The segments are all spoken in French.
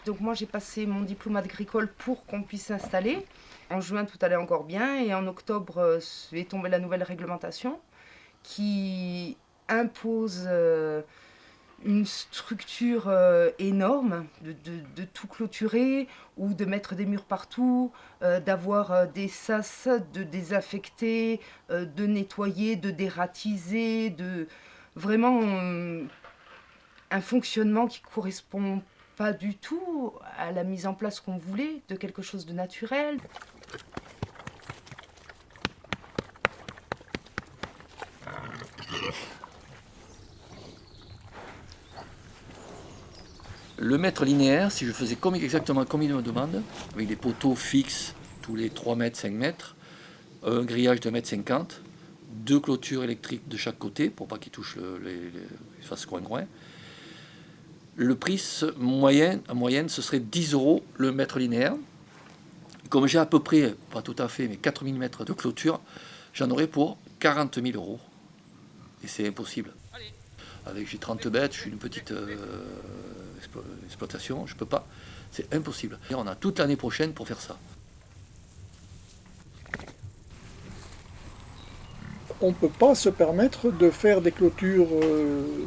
Donc moi j'ai passé mon diplôme agricole pour qu'on puisse s'installer. En juin tout allait encore bien et en octobre est tombée la nouvelle réglementation qui impose une structure énorme, de tout clôturer ou de mettre des murs partout, d'avoir des sas, de désaffecter, de nettoyer, de dératiser, de vraiment un fonctionnement qui correspond pas du tout à la mise en place qu'on voulait de quelque chose de naturel. Le mètre linéaire, si je faisais exactement comme il me demande, avec des poteaux fixes tous les 3 mètres, 5 mètres, un grillage de 1,50 m, 2 clôtures électriques de chaque côté pour pas qu'ils touchent les fassent coin-coin. Le prix en moyenne, ce serait 10 € le mètre linéaire. Comme j'ai à peu près, pas tout à fait, mais 4000 mètres de clôture, j'en aurais pour 40 000 €. Et c'est impossible. J'ai 30 bêtes, je suis une petite exploitation, je peux pas. C'est impossible. Et on a toute l'année prochaine pour faire ça. On ne peut pas se permettre de faire des clôtures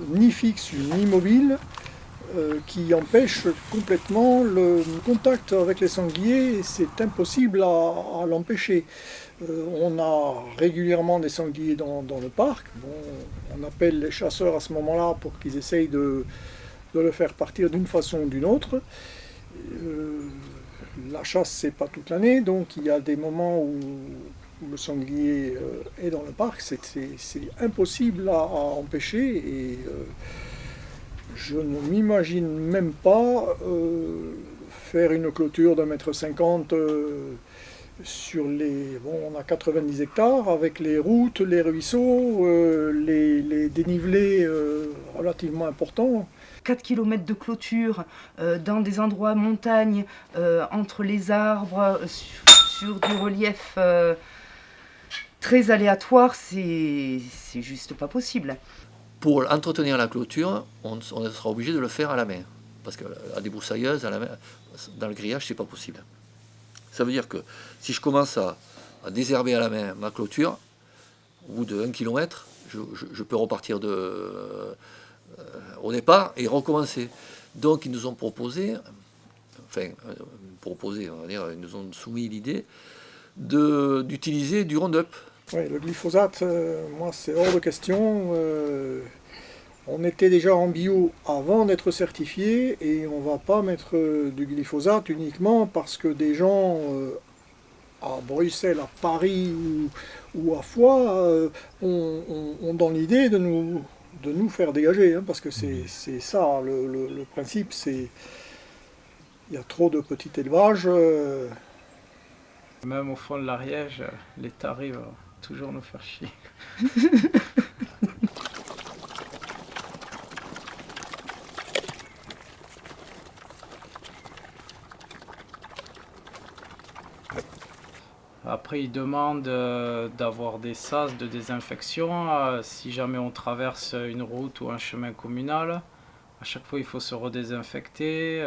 ni fixes ni mobiles qui empêchent complètement le contact avec les sangliers. C'est impossible à l'empêcher. On a régulièrement des sangliers dans le parc. Bon, on appelle les chasseurs à ce moment-là pour qu'ils essayent de le faire partir d'une façon ou d'une autre. La chasse, c'est pas toute l'année, donc il y a des moments où le sanglier est dans le parc, c'est impossible à empêcher et je ne m'imagine même pas faire une clôture d'1,50 m sur les... Bon, on a 90 hectares avec les routes, les ruisseaux, les dénivelés relativement importants. 4 km de clôture dans des endroits montagnes, entre les arbres, sur du relief très aléatoire, c'est juste pas possible. Pour entretenir la clôture, on sera obligé de le faire à la main. Parce qu'à la débroussailleuse, à la main, dans le grillage, c'est pas possible. Ça veut dire que si je commence à désherber à la main ma clôture, au bout de 1 km, je peux repartir au départ et recommencer. Donc ils nous ont proposé, on va dire, ils nous ont soumis l'idée d'utiliser du Roundup. Oui, le glyphosate, moi c'est hors de question. On était déjà en bio avant d'être certifié et on ne va pas mettre du glyphosate uniquement parce que des gens à Bruxelles, à Paris ou à Foix ont dans l'idée de nous faire dégager, hein, parce que c'est ça, le principe, c'est il y a trop de petits élevages. Même au fond de l'Ariège, l'État arrive à toujours nous faire chier. Après, ils demandent d'avoir des sas de désinfection. Si jamais on traverse une route ou un chemin communal, à chaque fois il faut se redésinfecter.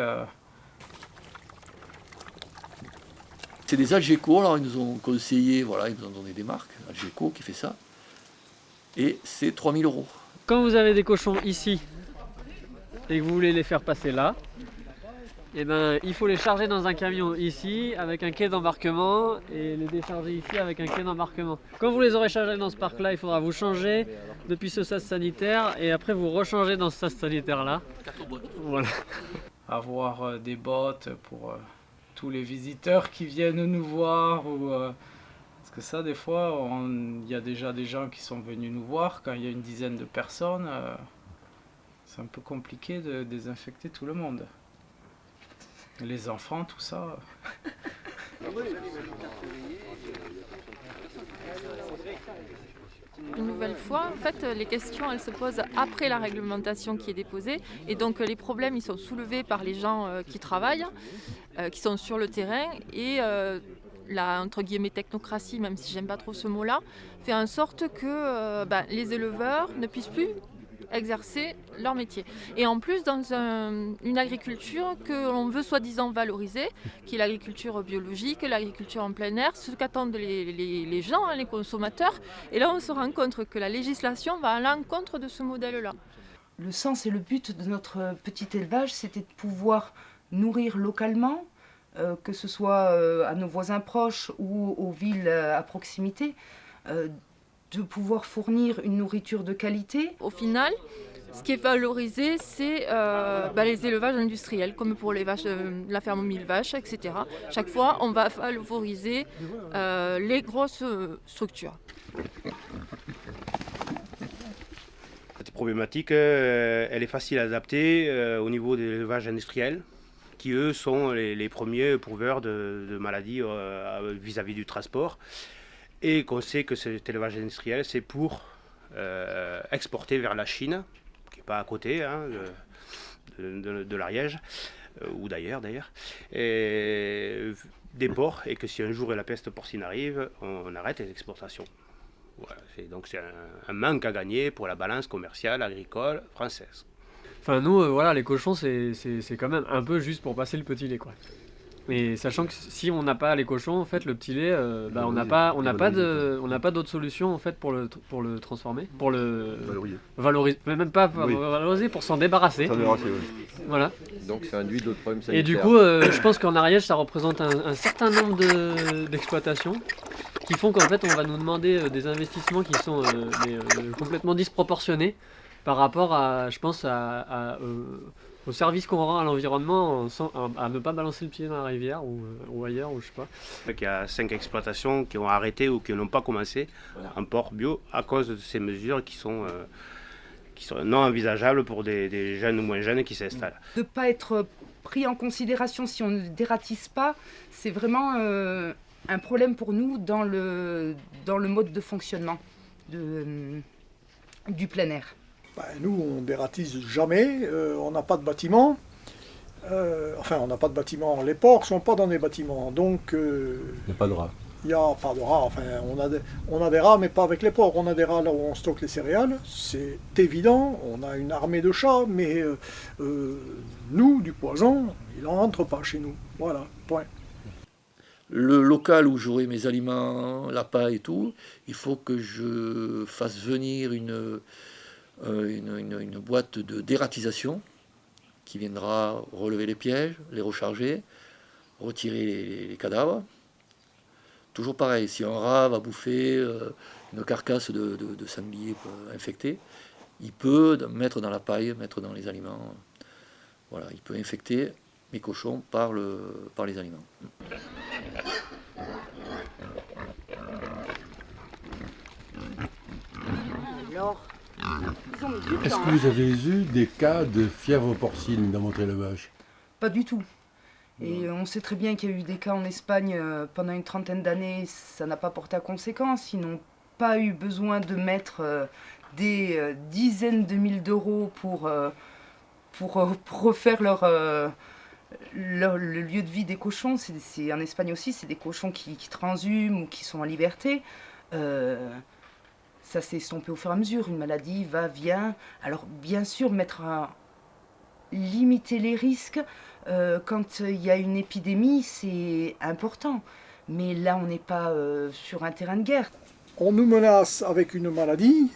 C'est des Algeco, alors ils nous ont conseillé, voilà, ils nous ont donné des marques, Algeco qui fait ça, et c'est 3 000 €. Quand vous avez des cochons ici et que vous voulez les faire passer là, Et ben, il faut les charger dans un camion ici avec un quai d'embarquement et les décharger ici avec un quai d'embarquement. Quand vous les aurez chargés dans ce parc-là, il faudra vous changer depuis ce sas sanitaire et après vous rechanger dans ce sas sanitaire-là. Voilà. Avoir des bottes pour tous les visiteurs qui viennent nous voir. Parce que ça, des fois, il y a déjà des gens qui sont venus nous voir. Quand il y a une dizaine de personnes, c'est un peu compliqué de désinfecter tout le monde. Les enfants, tout ça. Une nouvelle fois, en fait, les questions, elles se posent après la réglementation qui est déposée. Et donc, les problèmes, ils sont soulevés par les gens qui travaillent, qui sont sur le terrain. Et la, entre guillemets, technocratie, même si j'aime pas trop ce mot-là, fait en sorte que les éleveurs ne puissent plus exercer leur métier. Et en plus, dans une agriculture que l'on veut soi-disant valoriser, qui est l'agriculture biologique, l'agriculture en plein air, ce qu'attendent les gens, les consommateurs. Et là, on se rend compte que la législation va à l'encontre de ce modèle-là. Le sens et le but de notre petit élevage, c'était de pouvoir nourrir localement, que ce soit à nos voisins proches ou aux villes à proximité, de pouvoir fournir une nourriture de qualité. Au final, ce qui est valorisé, c'est les élevages industriels, comme pour les vaches, la ferme aux 1000 vaches, etc. Chaque fois, on va valoriser les grosses structures. Cette problématique, elle est facile à adapter au niveau des élevages industriels, qui eux sont les premiers pourveurs de maladies vis-à-vis du transport. Et qu'on sait que cet élevage industriel, c'est pour exporter vers la Chine, qui n'est pas à côté de l'Ariège, ou d'ailleurs, et des porcs, et que si un jour la peste porcine arrive, on arrête les exportations. Voilà, donc c'est un manque à gagner pour la balance commerciale agricole française. Enfin nous, les cochons, c'est quand même un peu juste pour passer le petit lait, quoi. Et sachant que si on n'a pas les cochons, en fait, le petit lait, on n'a pas d'autre solution en fait pour le transformer, pour le valoriser, même pas valoriser, pour s'en débarrasser. Oui. Voilà. Donc ça induit d'autres problèmes sanitaires. Et du coup, je pense qu'en Ariège, ça représente un certain nombre d'exploitations qui font qu'en fait, on va nous demander des investissements qui sont complètement disproportionnés par rapport à, je pense, au service qu'on rend à l'environnement, à ne pas balancer le pied dans la rivière ou ailleurs, ou je sais pas. Il y a 5 exploitations qui ont arrêté ou qui n'ont pas commencé en porc bio à cause de ces mesures qui sont non envisageables pour des jeunes ou moins jeunes qui s'installent. De ne pas être pris en considération si on ne dératisse pas, c'est vraiment un problème pour nous dans le mode de fonctionnement du plein air. Nous, on ne dératise jamais, on n'a pas de bâtiment. On n'a pas de bâtiment. Les porcs ne sont pas dans des bâtiments, donc... Il n'y a pas de rats. Il n'y a pas de rats. Enfin, on a des rats, mais pas avec les porcs. On a des rats là où on stocke les céréales, c'est évident. On a une armée de chats, mais nous, du poison, il n'entre pas chez nous. Voilà, point. Le local où j'aurai mes aliments, la paille et tout, il faut que je fasse venir une boîte de dératisation qui viendra relever les pièges, les recharger, retirer les cadavres. Toujours pareil, si un rat va bouffer une carcasse de sanglier infecté, il peut mettre dans la paille, mettre dans les aliments. Voilà, il peut infecter mes cochons par les aliments. Est-ce que vous avez eu des cas de fièvre porcine dans votre élevage? Pas du tout. Et on sait très bien qu'il y a eu des cas en Espagne pendant une trentaine d'années, ça n'a pas porté à conséquence. Ils n'ont pas eu besoin de mettre des dizaines de milliers d'euros pour refaire le lieu de vie des cochons. En Espagne aussi, c'est des cochons qui transhument ou qui sont en liberté. Ça s'est estompé au fur et à mesure. Une maladie va, vient. Alors bien sûr, limiter les risques. Quand il y a une épidémie, c'est important. Mais là, on n'est pas sur un terrain de guerre. On nous menace avec une maladie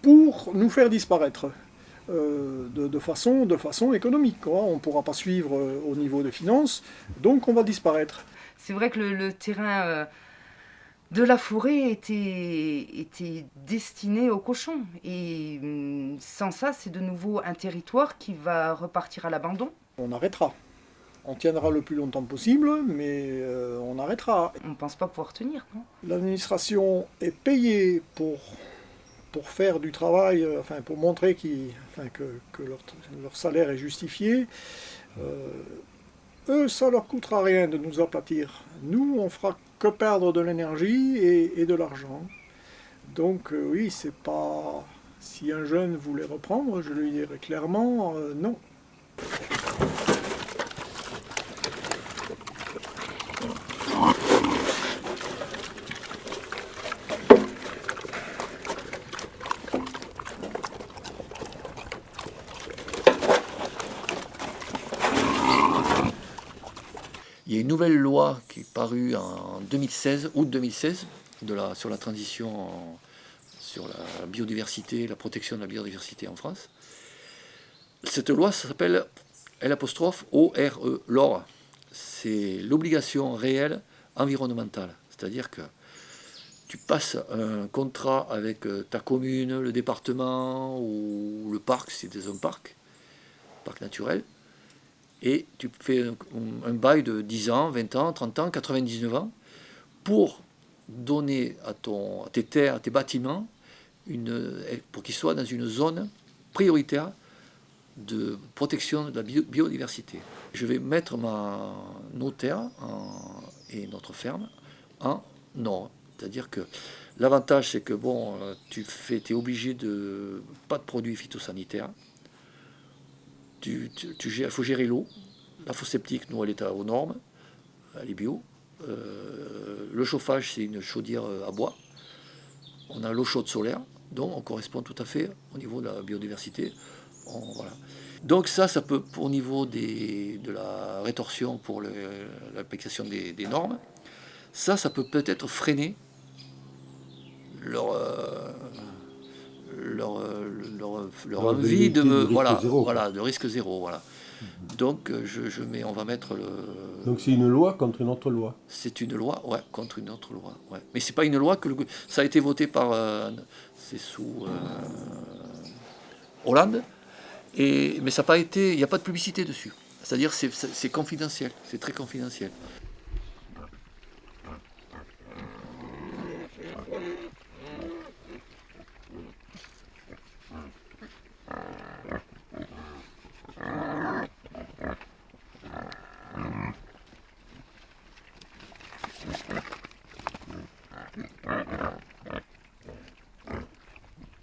pour nous faire disparaître. de façon économique, quoi. On ne pourra pas suivre au niveau des finances, donc on va disparaître. C'est vrai que le terrain de la forêt était destiné aux cochons. Et sans ça, c'est de nouveau un territoire qui va repartir à l'abandon. On arrêtera. On tiendra le plus longtemps possible, mais on arrêtera. On ne pense pas pouvoir tenir, non ? L'administration est payée pour faire du travail, pour montrer que leur salaire est justifié. Eux, ça leur coûtera rien de nous aplatir. Nous, on fera que perdre de l'énergie et de l'argent. Donc oui, c'est pas... Si un jeune voulait reprendre, je lui dirais clairement non. Il y a une nouvelle loi qui est parue en 2016, août 2016, sur la transition, sur la biodiversité, la protection de la biodiversité en France. Cette loi s'appelle L'(ORE), l'OR. C'est l'obligation réelle environnementale. C'est-à-dire que tu passes un contrat avec ta commune, le département ou le parc, si c'est un parc naturel, et tu fais un bail de 10 ans, 20 ans, 30 ans, 99 ans, pour donner à tes terres, à tes bâtiments, pour qu'ils soient dans une zone prioritaire de protection de la biodiversité. Je vais mettre nos terres et notre ferme en or. C'est-à-dire que l'avantage, c'est que tu es obligé de pas de produits phytosanitaires. Il faut gérer l'eau. La fosse septique, nous, elle est aux normes, elle est bio. Le chauffage, c'est une chaudière à bois. On a l'eau chaude solaire, donc on correspond tout à fait au niveau de la biodiversité. Voilà. Donc ça peut, au niveau de la rétorsion pour l'application des normes, ça peut peut-être freiner leur envie de risque zéro. Voilà. Donc on va mettre le... Donc c'est une loi contre une autre loi. C'est une loi, contre une autre loi. Ouais. Mais c'est pas une loi que ça a été voté par... c'est sous Hollande. Mais ça n'a pas été... Il n'y a pas de publicité dessus. C'est-à-dire c'est confidentiel, c'est très confidentiel.